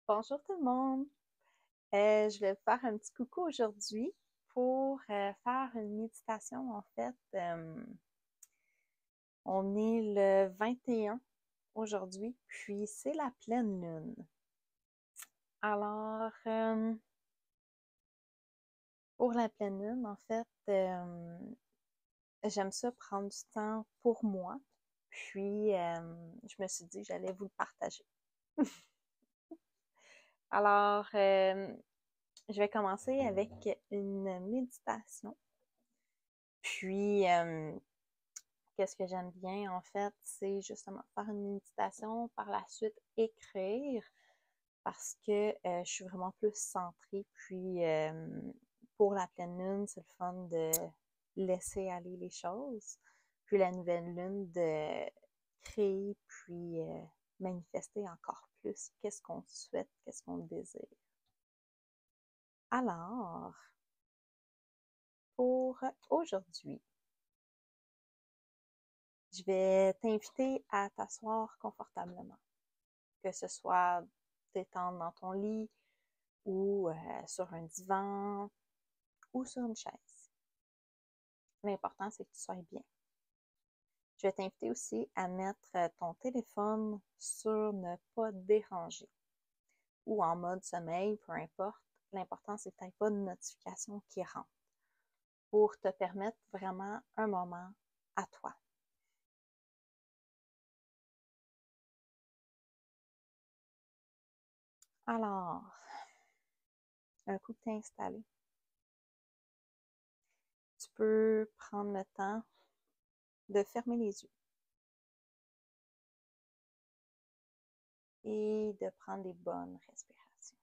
Bonjour tout le monde. Je vais vous faire un petit coucou aujourd'hui pour faire une méditation. En fait, on est le 21 aujourd'hui, puis c'est la pleine lune. Alors, pour la pleine lune, en fait, j'aime ça prendre du temps pour moi. Puis, je me suis dit que j'allais vous le partager. Alors, je vais commencer avec une méditation. Puis, qu'est-ce que j'aime bien, en fait, c'est justement faire une méditation, par la suite écrire, parce que je suis vraiment plus centrée. Puis, pour la pleine lune, c'est le fun de laisser aller les choses. Puis, la nouvelle lune, de créer, puis manifester encore plus qu'est-ce qu'on souhaite, qu'est-ce qu'on désire. Alors, pour aujourd'hui, je vais t'inviter à t'asseoir confortablement, que ce soit t'étendre dans ton lit ou sur un divan ou sur une chaise. L'important, c'est que tu sois bien. Je vais t'inviter aussi à mettre ton téléphone sur ne pas déranger ou en mode sommeil, peu importe. L'important, c'est que tu n'aies pas de notification qui rentre pour te permettre vraiment un moment à toi. Alors, un coup que tu es installé, tu peux prendre le temps de fermer les yeux et de prendre des bonnes respirations.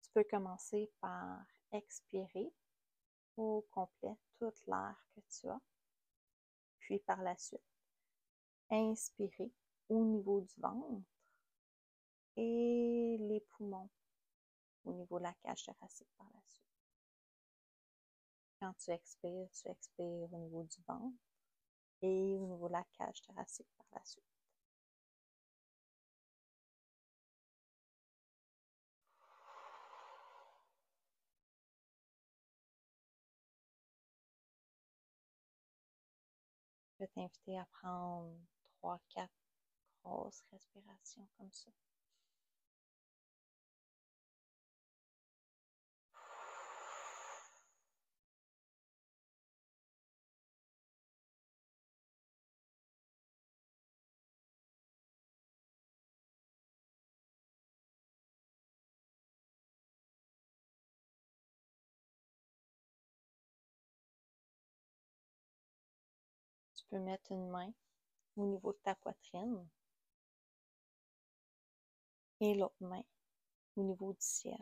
Tu peux commencer par expirer au complet toute l'air que tu as, puis par la suite, inspirer au niveau du ventre et les poumons au niveau de la cage thoracique par la suite. Quand tu expires au niveau du ventre et au niveau de la cage thoracique par la suite. Je vais t'inviter à prendre 3-4 grosses respirations comme ça. Tu peux mettre une main au niveau de ta poitrine et l'autre main au niveau du ciel.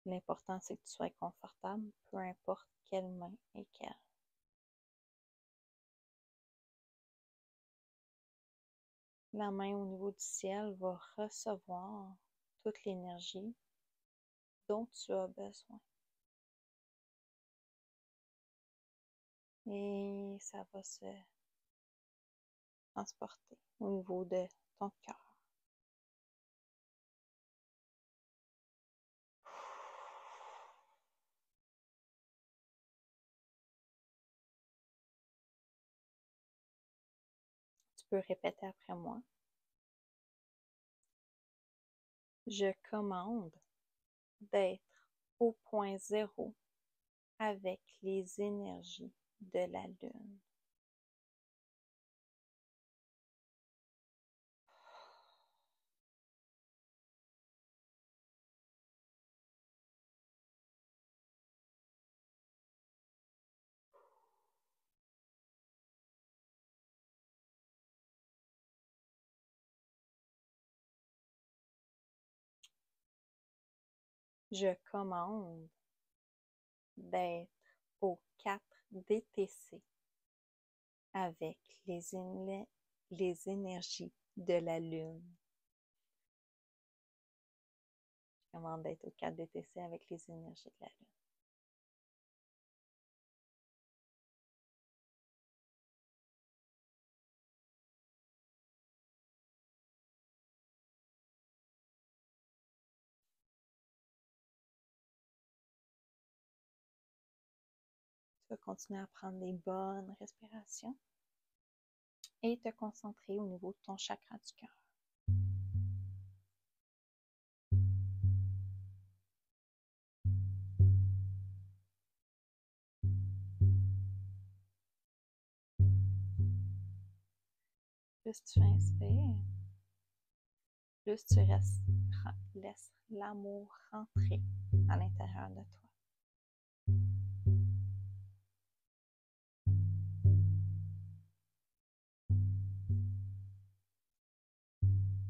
L'important, c'est que tu sois confortable, peu importe quelle main est quelle. La main au niveau du ciel va recevoir toute l'énergie dont tu as besoin. Et ça va se transporter au niveau de ton cœur. Tu peux répéter après moi. Je commande d'être au point zéro avec les énergies de la lune. Je commande d'être au 4 DTC avec les énergies de la lune. Je commande d'être au 4 DTC avec les énergies de la lune. vas continuer à prendre des bonnes respirations et te concentrer au niveau de ton chakra du cœur. Plus tu inspires, plus tu laisses l'amour rentrer à l'intérieur de toi.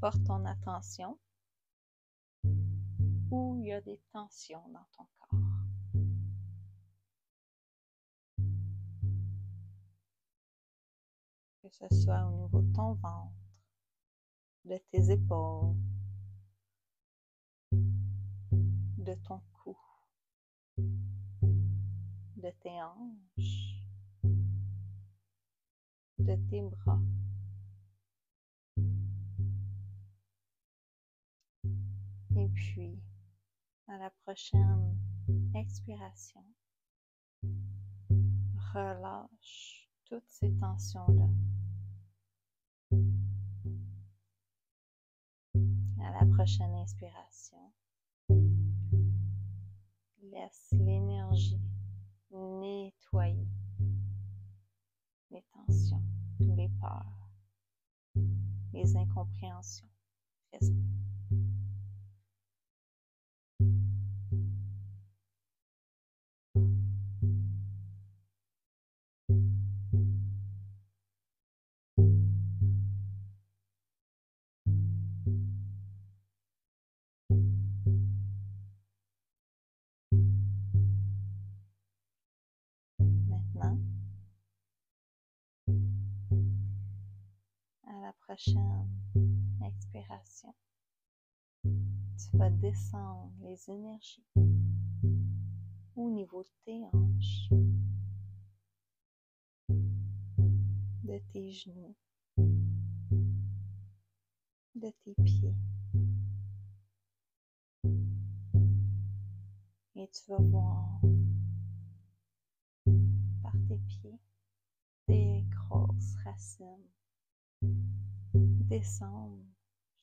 Porte ton attention où il y a des tensions dans ton corps. Que ce soit au niveau de ton ventre, de tes épaules, de ton cou, de tes hanches, de tes bras. Et puis, à la prochaine expiration, relâche toutes ces tensions-là. À la prochaine inspiration, laisse l'énergie nettoyer les tensions, les peurs, les incompréhensions présentes. Maintenant, à la prochaine expiration, tu vas descendre les énergies au niveau de tes hanches, de tes genoux, de tes pieds. Et tu vas voir par tes pieds des grosses racines descendre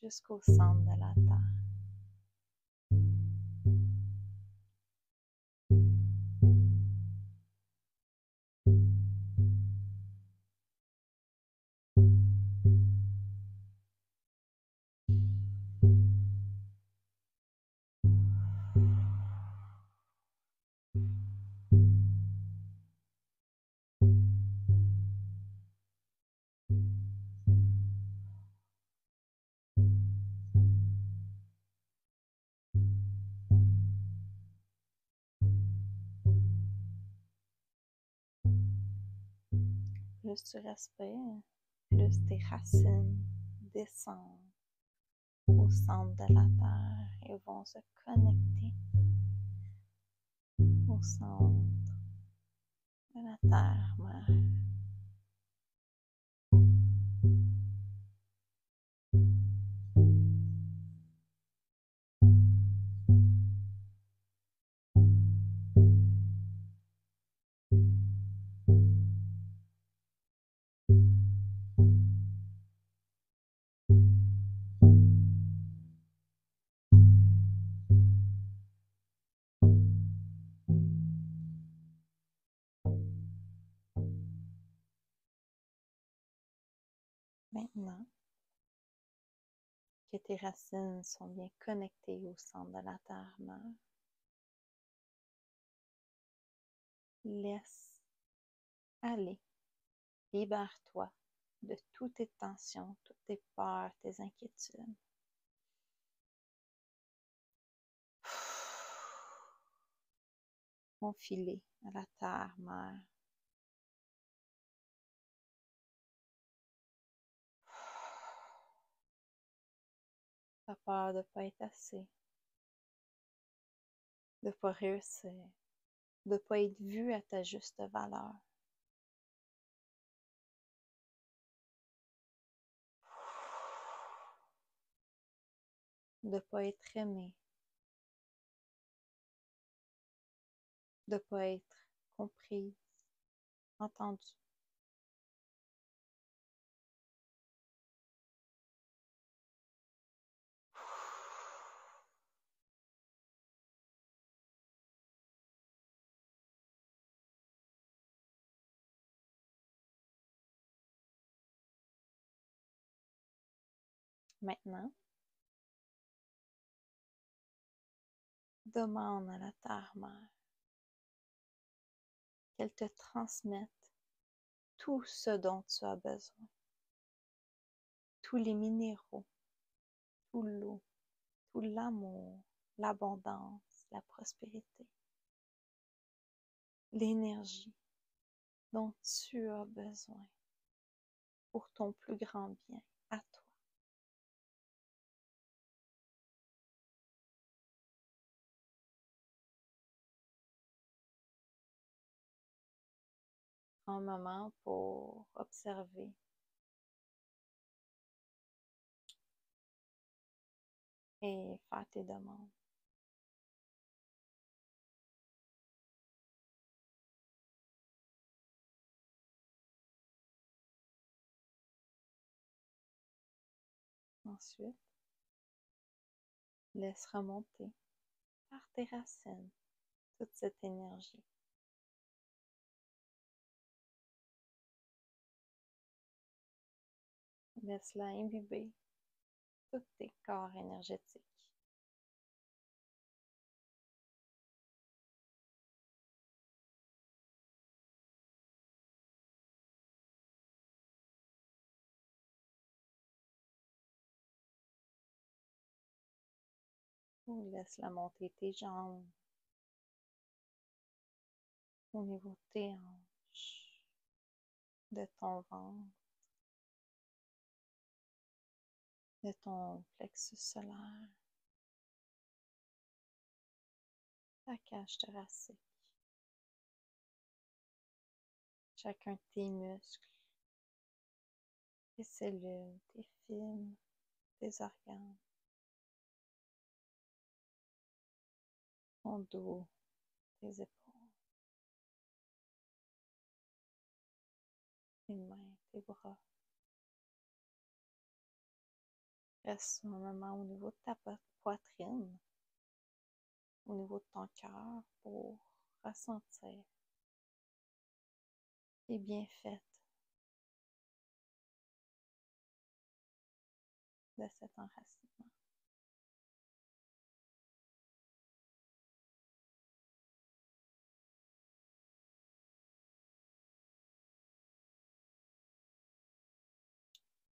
jusqu'au centre de la terre. Plus tu respires, plus tes racines descendent au centre de la terre et vont se connecter au centre de la terre-mère. Maintenant que tes racines sont bien connectées au centre de la terre-mère, laisse aller, libère-toi de toutes tes tensions, toutes tes peurs, tes inquiétudes. Confie-les à la terre-mère. T'as peur de ne pas être assez, de ne pas réussir, de ne pas être vu à ta juste valeur. De ne pas être aimé, de ne pas être comprise, Entendu. Maintenant, demande à la Terre-Mère qu'elle te transmette tout ce dont tu as besoin, tous les minéraux, tout l'eau, tout l'amour, l'abondance, la prospérité, l'énergie dont tu as besoin pour ton plus grand bien à toi. Un moment pour observer et faire tes demandes. Ensuite, laisse remonter par tes racines toute cette énergie. Laisse-la imbiber tous tes corps énergétiques. Ou laisse-la monter tes jambes, au niveau de tes hanches, de ton ventre, de ton plexus solaire, ta cage thoracique, chacun de tes muscles, tes cellules, tes fibres, tes organes, ton dos, tes épaules, tes mains, tes bras. Reste un moment au niveau de ta poitrine, au niveau de ton cœur pour ressentir les bienfaits de cet enracinement.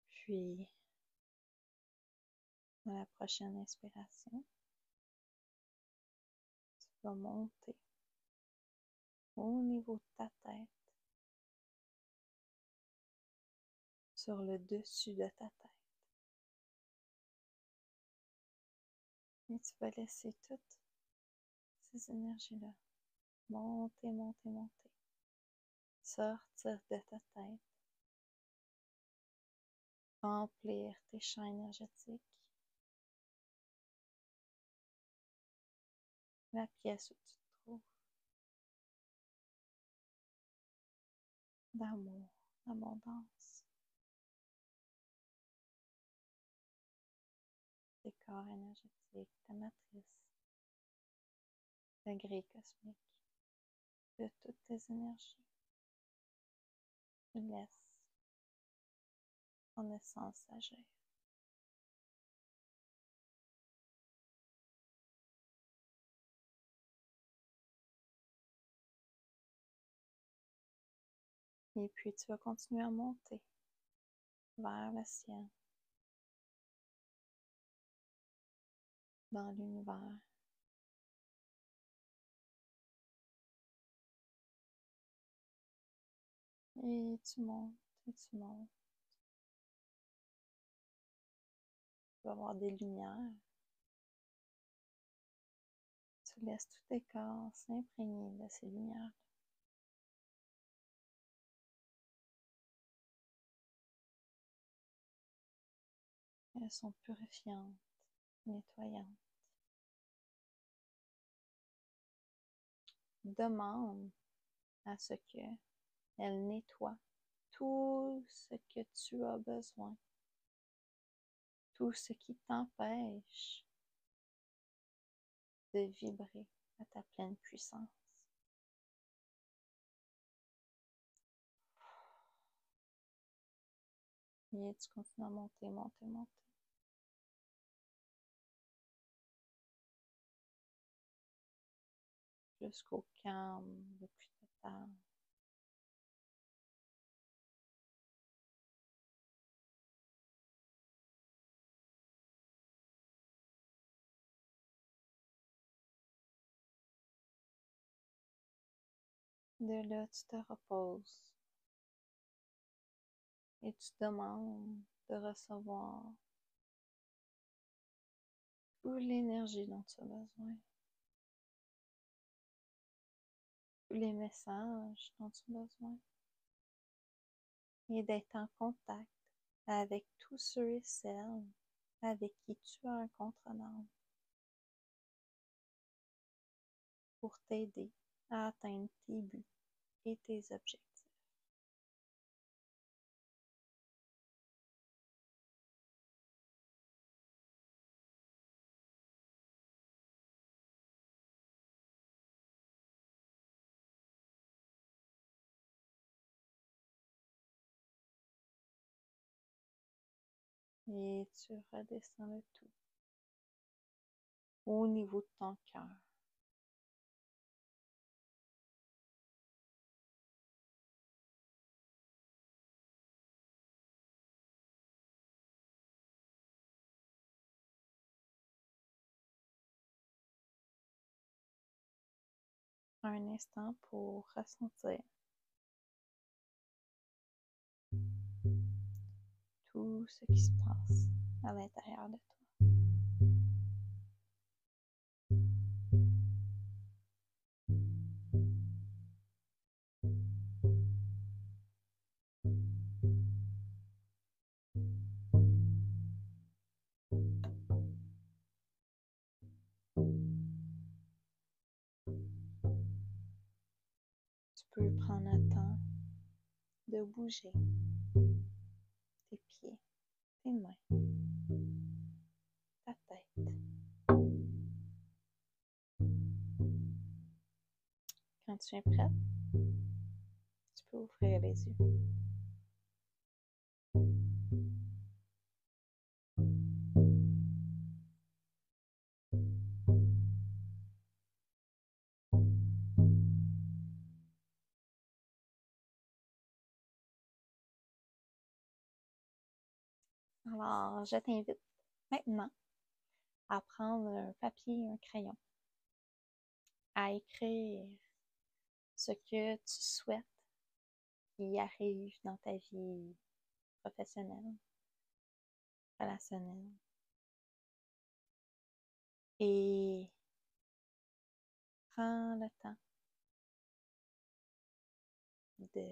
Puis, dans la prochaine inspiration, tu vas monter au niveau de ta tête, sur le dessus de ta tête. Et tu vas laisser toutes ces énergies-là monter, monter, monter, sortir de ta tête, remplir tes champs énergétiques, la pièce où tu te trouves, d'amour, d'abondance, tes corps énergétiques, ta matrice, la grille cosmique, de toutes tes énergies. Tu laisses ton essence agir. Et puis tu vas continuer à monter vers le ciel, dans l'univers. Et tu montes, et tu montes. Tu vas avoir des lumières. Tu laisses tous tes corps s'imprégner de ces lumières. Elles sont purifiantes, nettoyantes. Demande à ce que Elle nettoie tout ce que tu as besoin, tout ce qui t'empêche de vibrer à ta pleine puissance. Et tu continues à monter, monter, monter. Jusqu'au calme le plus total. De là, tu te reposes et tu demandes de recevoir toute l'énergie dont tu as besoin, tous les messages dont tu as besoin, et d'être en contact avec tous ceux et celles avec qui tu as un contre-ordre pour t'aider à atteindre tes buts et tes objectifs. Et tu redescends le tout au niveau de ton cœur. Un instant pour ressentir tout ce qui se passe à l'intérieur de toi. Tu peux prendre le temps de bouger tes pieds, tes mains, ta tête. Quand tu es prête, tu peux ouvrir les yeux. Alors, je t'invite maintenant à prendre un papier et un crayon, à écrire ce que tu souhaites qui arrive dans ta vie professionnelle, relationnelle. Et prends le temps de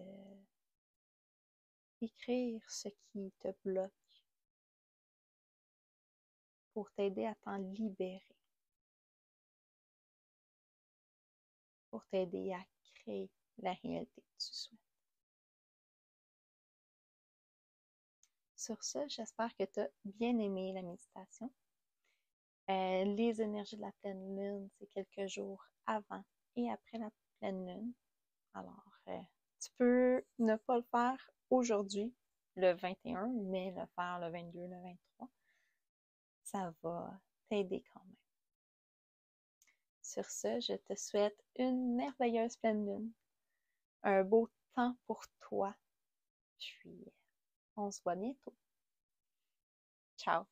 écrire ce qui te bloque pour t'aider à t'en libérer, pour t'aider à créer la réalité que tu souhaites. Sur ce, j'espère que tu as bien aimé la méditation. Les énergies de la pleine lune, c'est quelques jours avant et après la pleine lune. Alors, tu peux ne pas le faire aujourd'hui, le 21, mais le faire le 22, le 23. Ça va t'aider quand même. Sur ce, je te souhaite une merveilleuse pleine lune, un beau temps pour toi. Puis, on se voit bientôt. Ciao!